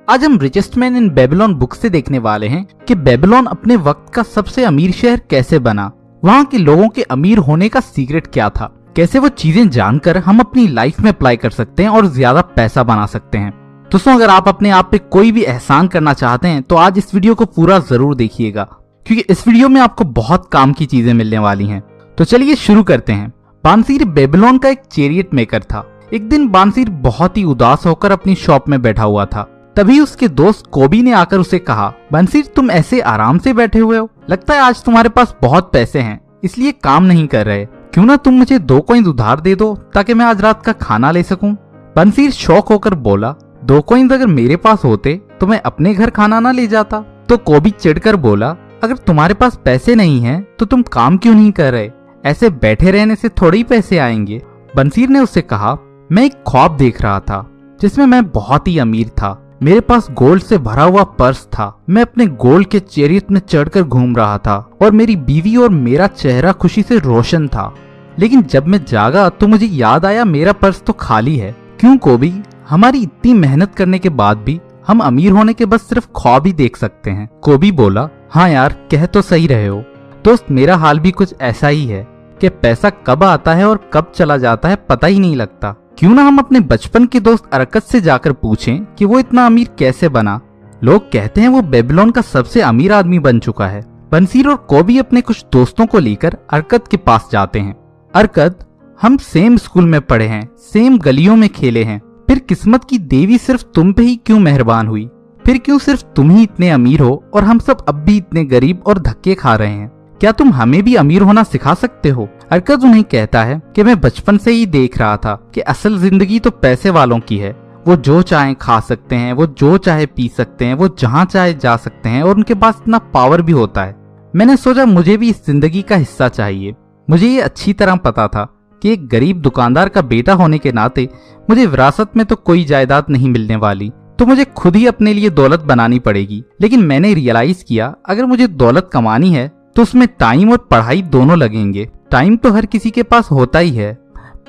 आज हम richest man in Babylon book से देखने वाले हैं कि बेबीलोन अपने वक्त का सबसे अमीर शहर कैसे बना, वहाँ के लोगों के अमीर होने का सीक्रेट क्या था, कैसे वो चीजें जानकर हम अपनी लाइफ में अप्लाई कर सकते हैं और ज्यादा पैसा बना सकते हैं। दोस्तों, अगर आप अपने आप पे कोई भी एहसान करना चाहते हैं तो आज इस वीडियो को पूरा जरूर देखिएगा, क्योंकि इस वीडियो में आपको बहुत काम की चीजें मिलने वाली हैं। तो चलिए शुरू करते हैं। बानसीर बेबीलोन का एक चैरियट मेकर था। एक दिन बानसीर बहुत ही उदास होकर अपनी शॉप में बैठा हुआ था। तभी उसके दोस्त कोबी ने आकर उसे कहा, बानसीर तुम ऐसे आराम से बैठे हुए हो, लगता है आज तुम्हारे पास बहुत पैसे हैं इसलिए काम नहीं कर रहे, क्यों ना तुम मुझे 2 कॉइन्स उधार दे दो ताकि मैं आज रात का खाना ले सकूं। बानसीर शौक होकर बोला, 2 कॉइन्स अगर मेरे पास होते तो मैं अपने घर खाना ना ले जाता। तो कोबी चिढ़कर बोला, अगर तुम्हारे पास पैसे नहीं हैं तो तुम काम क्यों नहीं कर रहे, ऐसे बैठे रहने से थोड़े ही पैसे आएंगे। बानसीर ने उससे कहा, मैं एक ख्वाब देख रहा था जिसमें मैं बहुत ही अमीर था, मेरे पास गोल्ड से भरा हुआ पर्स था, मैं अपने गोल्ड के चैरियट में चढ़कर घूम रहा था और मेरी बीवी और मेरा चेहरा खुशी से रोशन था। लेकिन जब मैं जागा तो मुझे याद आया मेरा पर्स तो खाली है। क्यों कोबी, हमारी इतनी मेहनत करने के बाद भी हम अमीर होने के बस सिर्फ ख्वाब ही देख सकते हैं। कोबी बोला, हाँ यार, कह तो सही रहे हो दोस्त, मेरा हाल भी कुछ ऐसा ही है कि पैसा कब आता है और कब चला जाता है पता ही नहीं लगता। क्यों ना हम अपने बचपन के दोस्त अरकत से जाकर पूछें कि वो इतना अमीर कैसे बना। लोग कहते हैं वो बेबीलोन का सबसे अमीर आदमी बन चुका है। बानसीर और कोबी अपने कुछ दोस्तों को लेकर अरकत के पास जाते हैं। अरकत, हम सेम स्कूल में पढ़े हैं, सेम गलियों में खेले हैं, फिर किस्मत की देवी सिर्फ तुम पे ही क्यों मेहरबान हुई, फिर क्यों सिर्फ तुम ही इतने अमीर हो और हम सब अब भी इतने गरीब और धक्के खा रहे हैं, क्या तुम हमें भी अमीर होना सिखा सकते हो। अरकत उन्हें कहता है कि मैं बचपन से ही देख रहा था कि असल जिंदगी तो पैसे वालों की है, वो जो चाहे खा सकते हैं, वो जो चाहे पी सकते हैं, वो जहाँ चाहे जा सकते हैं और उनके पास इतना पावर भी होता है। मैंने सोचा मुझे भी इस जिंदगी का हिस्सा चाहिए। मुझे ये अच्छी तरह पता था कि एक गरीब दुकानदार का बेटा होने के नाते मुझे विरासत में तो कोई जायदाद नहीं मिलने वाली, तो मुझे खुद ही अपने लिए दौलत बनानी पड़ेगी। लेकिन मैंने रियलाइज किया अगर मुझे दौलत कमानी है तो उसमें टाइम और पढ़ाई दोनों लगेंगे। टाइम तो हर किसी के पास होता ही है।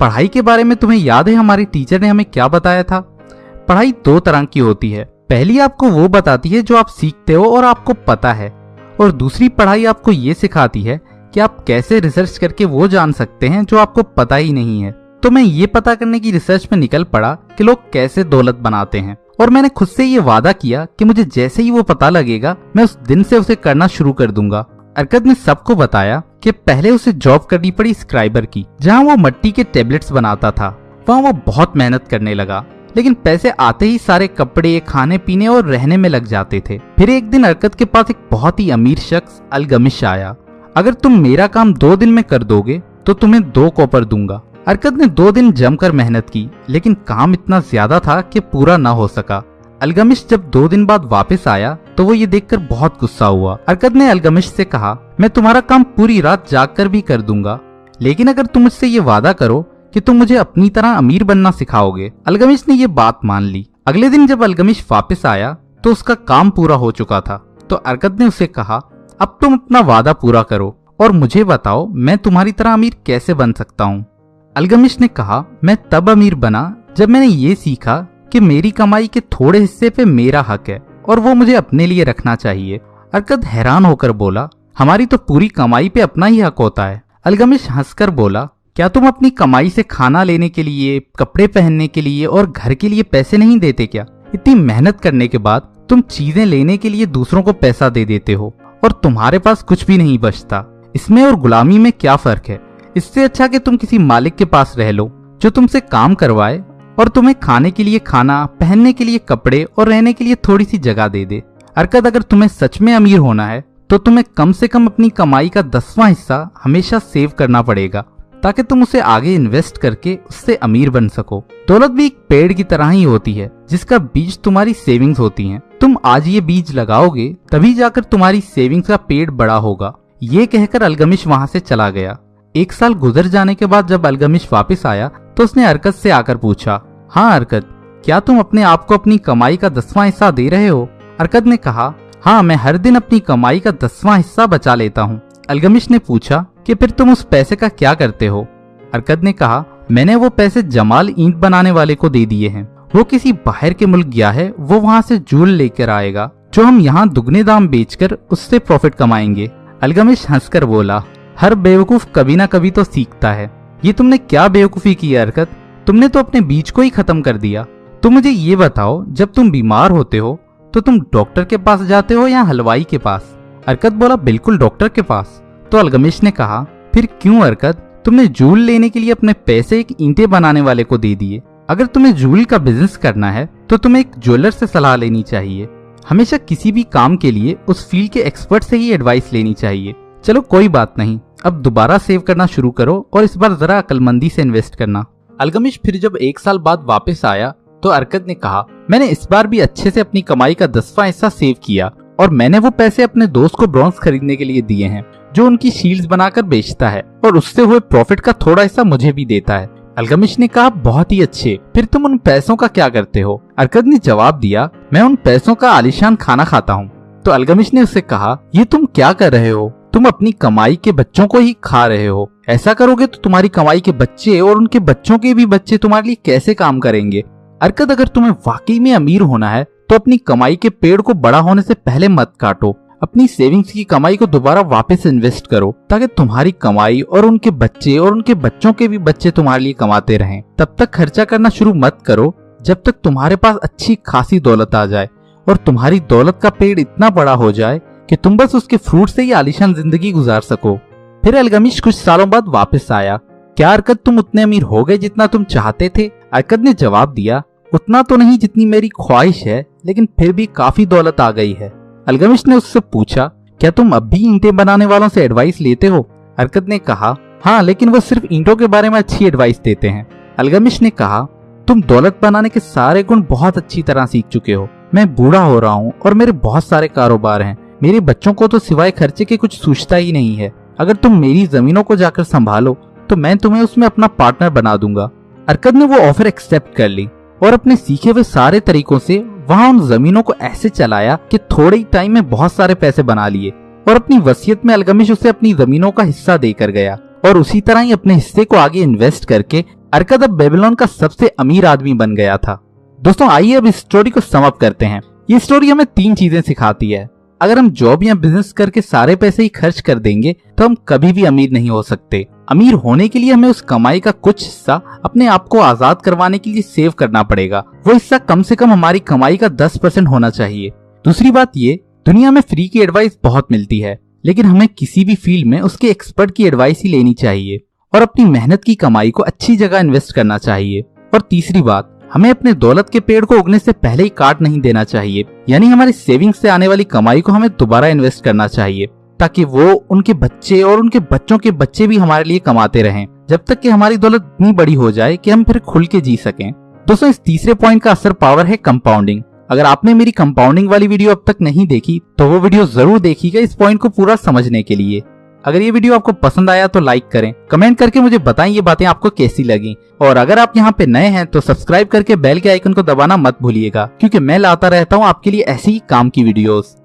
पढ़ाई के बारे में तुम्हें याद है हमारे टीचर ने हमें क्या बताया था? पढ़ाई 2 तरह की होती है। पहली आपको वो बताती है जो आप सीखते हो और आपको पता है, और दूसरी पढ़ाई आपको ये सिखाती है कि आप कैसे रिसर्च करके वो जान सकते हैं जो आपको पता ही नहीं है। तो मैं ये पता करने की रिसर्च में निकल पड़ा कि लोग कैसे दौलत बनाते हैं, और मैंने खुद से ये वादा किया कि मुझे जैसे ही वो पता लगेगा मैं उस दिन से उसे करना शुरू कर दूंगा। अरकत ने सबको बताया कि पहले उसे जॉब करनी पड़ी स्क्राइबर की, जहां वो मिट्टी के टेबलेट्स बनाता था। वहां वो बहुत मेहनत करने लगा, लेकिन पैसे आते ही सारे कपड़े, खाने पीने और रहने में लग जाते थे। फिर एक दिन अरकत के पास एक बहुत ही अमीर शख्स अलगमिश आया। अगर तुम मेरा काम 2 दिन में कर दोगे तो तुम्हें 2 कॉपर दूंगा। अरकत ने 2 दिन जमकर मेहनत की, लेकिन काम इतना ज्यादा था कि पूरा न हो सका। अलगमिश जब 2 दिन बाद वापस आया तो वो ये देखकर बहुत गुस्सा हुआ। अरकत ने अलगमिश से कहा, मैं तुम्हारा काम पूरी रात जागकर भी कर दूंगा, लेकिन अगर तुम मुझसे ये वादा करो कि तुम मुझे अपनी तरह अमीर बनना सिखाओगे। अलगमिश ने ये बात मान ली। अगले दिन जब अलगमिश वापस आया तो उसका काम पूरा हो चुका था। तो अरकत ने उसे कहा, अब तुम अपना वादा पूरा करो और मुझे बताओ मैं तुम्हारी तरह अमीर कैसे बन सकता हूँ। अलगमिश ने कहा, मैं तब अमीर बना जब मैंने ये सीखा कि मेरी कमाई के थोड़े हिस्से पे मेरा हक है और वो मुझे अपने लिए रखना चाहिए। अरकत हैरान होकर बोला, हमारी तो पूरी कमाई पे अपना ही हक होता है। अलगमिश हंसकर बोला, क्या तुम अपनी कमाई से खाना लेने के लिए, कपड़े पहनने के लिए और घर के लिए पैसे नहीं देते क्या? इतनी मेहनत करने के बाद तुम चीजें लेने के लिए दूसरों को पैसा दे देते हो और तुम्हारे पास कुछ भी नहीं बचता। इसमें और गुलामी में क्या फर्क है? इससे अच्छा कि तुम किसी मालिक के पास रह लो जो तुमसे काम करवाए और तुम्हें खाने के लिए खाना, पहनने के लिए कपड़े और रहने के लिए थोड़ी सी जगह दे दे। अरकत, अगर तुम्हें सच में अमीर होना है तो तुम्हें कम से कम अपनी कमाई का 10वां हिस्सा हमेशा सेव करना पड़ेगा, ताकि तुम उसे आगे इन्वेस्ट करके उससे अमीर बन सको। दौलत भी एक पेड़ की तरह ही होती है जिसका बीज तुम्हारी सेविंग्स होती हैं। तुम आज ये बीज लगाओगे तभी जाकर तुम्हारी सेविंग्स का पेड़ बड़ा होगा। ये कहकर अलगमिश वहाँ से चला गया। 1 साल गुजर जाने के बाद जब अलगमिश वापस आया तो उसने अरकत से आकर पूछा, हाँ अरकत, क्या तुम अपने आप को अपनी कमाई का 10वां हिस्सा दे रहे हो? अरकत ने कहा, हाँ, मैं हर दिन अपनी कमाई का 10वां हिस्सा बचा लेता हूँ। अलगमिश ने पूछा कि फिर तुम उस पैसे का क्या करते हो? अरकत ने कहा, मैंने वो पैसे जमाल ईंट बनाने वाले को दे दिए हैं, वो किसी बाहर के मुल्क गया है, वो वहाँ से जूल लेकर आएगा जो हम यहाँ दुगने दाम बेचकर उससे प्रॉफिट कमाएंगे। अल्गमिश हंसकर बोला, हर बेवकूफ कभी ना कभी तो सीखता है। ये तुमने क्या बेवकूफी की हरकत, तुमने तो अपने बीज को ही खत्म कर दिया। तुम मुझे ये बताओ, जब तुम बीमार होते हो तो तुम डॉक्टर के पास जाते हो या हलवाई के पास? अरकत बोला, बिल्कुल डॉक्टर के पास। तो अल्गमिश ने कहा, फिर क्यों अरकत, तुमने जूल लेने के लिए अपने पैसे एक ईंटें बनाने वाले को दे दिए। अगर तुम्हें जूल का बिजनेस करना है तो तुम्हें एक ज्वेलर से सलाह लेनी चाहिए। हमेशा किसी भी काम के लिए उस फील्ड के एक्सपर्ट से ही एडवाइस लेनी चाहिए। चलो कोई बात नहीं, अब दोबारा सेव करना शुरू करो और इस बार जरा अक्लमंदी से इन्वेस्ट करना। अल्गमिश फिर जब 1 साल बाद वापस आया तो अरकत ने कहा, मैंने इस बार भी अच्छे से अपनी कमाई का 10वां हिस्सा सेव किया और मैंने वो पैसे अपने दोस्त को ब्रॉन्ज खरीदने के लिए दिए हैं जो उनकी शील्ड्स बनाकर बेचता है और उससे हुए प्रॉफिट का थोड़ा हिस्सा मुझे भी देता है। अल्गमिश ने कहा, बहुत ही अच्छे, फिर तुम उन पैसों का क्या करते हो? अरकत ने जवाब दिया, मैं उन पैसों का आलीशान खाना खाता हूँ। तो अल्गमिश ने उससे कहा, ये तुम क्या कर रहे हो? तुम अपनी कमाई के बच्चों को ही खा रहे हो। ऐसा करोगे तो तुम्हारी कमाई के बच्चे और उनके बच्चों के भी बच्चे तुम्हारे लिए कैसे काम करेंगे? अरकत, अगर तुम्हें वाकई में अमीर होना है तो अपनी कमाई के पेड़ को बड़ा होने से पहले मत काटो। अपनी सेविंग्स की कमाई को दोबारा वापस इन्वेस्ट करो ताकि तुम्हारी कमाई और उनके बच्चे और उनके बच्चों के भी बच्चे तुम्हारे लिए कमाते रहें। तब तक खर्चा करना शुरू मत करो जब तक तुम्हारे पास अच्छी खासी दौलत आ जाए और तुम्हारी दौलत का पेड़ इतना बड़ा हो जाए कि तुम बस उसके फ्रूट से ही आलीशान जिंदगी गुजार सको। फिर अल्गमिश कुछ सालों बाद वापस आया। क्या अरकत, तुम उतने अमीर हो गए जितना तुम चाहते थे? अरकत ने जवाब दिया, उतना तो नहीं जितनी मेरी ख्वाहिश है, लेकिन फिर भी काफी दौलत आ गई है। अल्गमिश ने उससे पूछा, क्या तुम अब भी ईंटें बनाने वालों से एडवाइस लेते हो? अरकत ने कहा, हाँ, लेकिन वो सिर्फ ईंटों के बारे में अच्छी एडवाइस देते हैं। अल्गमिश ने कहा, तुम दौलत बनाने के सारे गुण बहुत अच्छी तरह सीख चुके हो। मैं बूढ़ा हो रहा हूँ और मेरे बहुत सारे कारोबार हैं। मेरे बच्चों को तो सिवाय खर्चे के कुछ सूझता ही नहीं है। अगर तुम मेरी जमीनों को जाकर संभालो तो मैं तुम्हें उसमें अपना पार्टनर बना दूंगा। अरकत ने वो ऑफर एक्सेप्ट कर ली और अपने सीखे हुए सारे तरीकों से वहाँ उन जमीनों को ऐसे चलाया कि थोड़े ही टाइम में बहुत सारे पैसे बना लिए और अपनी वसीयत में अल्गमिश उसे अपनी जमीनों का हिस्सा देकर गया और उसी तरह ही अपने हिस्से को आगे इन्वेस्ट करके अरकत अब बेबीलोन का सबसे अमीर आदमी बन गया था। दोस्तों, आइए अब इस स्टोरी को सम अप करते हैं। ये स्टोरी हमें 3 चीजें सिखाती है। अगर हम जॉब या बिजनेस करके सारे पैसे ही खर्च कर देंगे तो हम कभी भी अमीर नहीं हो सकते। अमीर होने के लिए हमें उस कमाई का कुछ हिस्सा अपने आप को आजाद करवाने के लिए सेव करना पड़ेगा। वो हिस्सा कम से कम हमारी कमाई का 10% होना चाहिए। दूसरी बात ये, दुनिया में फ्री की एडवाइस बहुत मिलती है, लेकिन हमें किसी भी फील्ड में उसके एक्सपर्ट की एडवाइस ही लेनी चाहिए और अपनी मेहनत की कमाई को अच्छी जगह इन्वेस्ट करना चाहिए। और तीसरी बात, हमें अपने दौलत के पेड़ को उगने से पहले ही काट नहीं देना चाहिए, यानी हमारी सेविंग से आने वाली कमाई को हमें दोबारा इन्वेस्ट करना चाहिए ताकि वो, उनके बच्चे और उनके बच्चों के बच्चे भी हमारे लिए कमाते रहें जब तक कि हमारी दौलत इतनी बड़ी हो जाए कि हम फिर खुल के जी सकें। दोस्तों, इस तीसरे पॉइंट का असर पावर है कंपाउंडिंग। अगर आपने मेरी कंपाउंडिंग वाली वीडियो अब तक नहीं देखी तो वो वीडियो जरूर देखिएगा इस पॉइंट को पूरा समझने के लिए। अगर ये वीडियो आपको पसंद आया तो लाइक करें, कमेंट करके मुझे बताएं ये बातें आपको कैसी लगी और अगर आप यहाँ पे नए हैं तो सब्सक्राइब करके बेल के आइकन को दबाना मत भूलिएगा क्योंकि मैं लाता रहता हूँ आपके लिए ऐसी ही काम की वीडियोस।